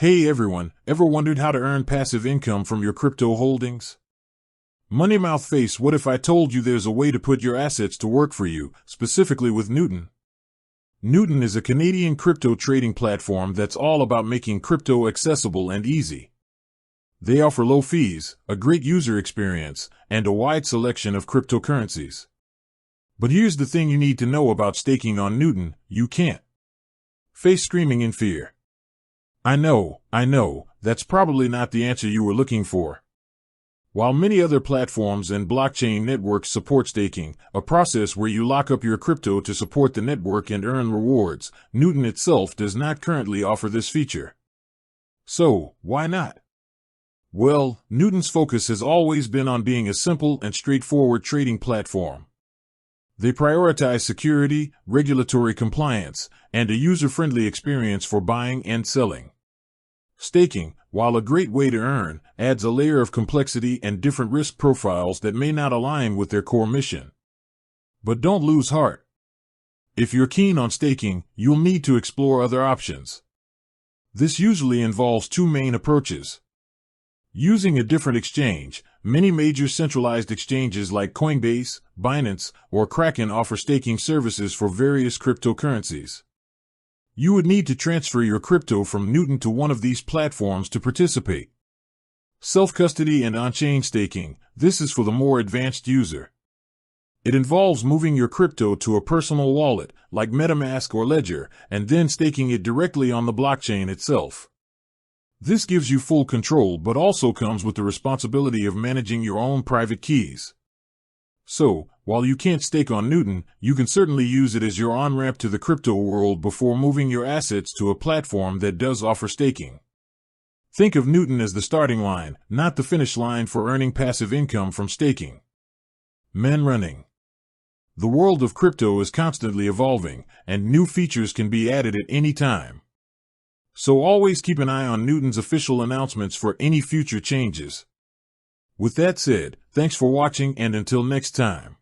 Hey everyone, ever wondered how to earn passive income from your crypto holdings? Money mouth face, what if I told you there's a way to put your assets to work for you, specifically with Newton? Newton is a Canadian crypto trading platform that's all about making crypto accessible and easy. They offer low fees, a great user experience, and a wide selection of cryptocurrencies. But here's the thing you need to know about staking on Newton: you can't face screaming in fear. I know, that's probably not the answer you were looking for. While many other platforms and blockchain networks support staking, a process where you lock up your crypto to support the network and earn rewards, Newton itself does not currently offer this feature. So, why not? Well, Newton's focus has always been on being a simple and straightforward trading platform. They prioritize security, regulatory compliance, and a user-friendly experience for buying and selling. Staking, while a great way to earn, adds a layer of complexity and different risk profiles that may not align with their core mission. But don't lose heart. If you're keen on staking, you'll need to explore other options. This usually involves two main approaches. Using a different exchange. Many major centralized exchanges like Coinbase, Binance, or Kraken offer staking services for various cryptocurrencies. You would need to transfer your crypto from Newton to one of these platforms to participate. Self-custody and on-chain staking. This is for the more advanced user. It involves moving your crypto to a personal wallet, like MetaMask or Ledger, and then staking it directly on the blockchain itself. This gives you full control but also comes with the responsibility of managing your own private keys. So, while you can't stake on Newton, you can certainly use it as your on-ramp to the crypto world before moving your assets to a platform that does offer staking. Think of Newton as the starting line, not the finish line for earning passive income from staking. Men running. The world of crypto is constantly evolving, and new features can be added at any time. So always keep an eye on Newton's official announcements for any future changes. With that said, thanks for watching, and until next time.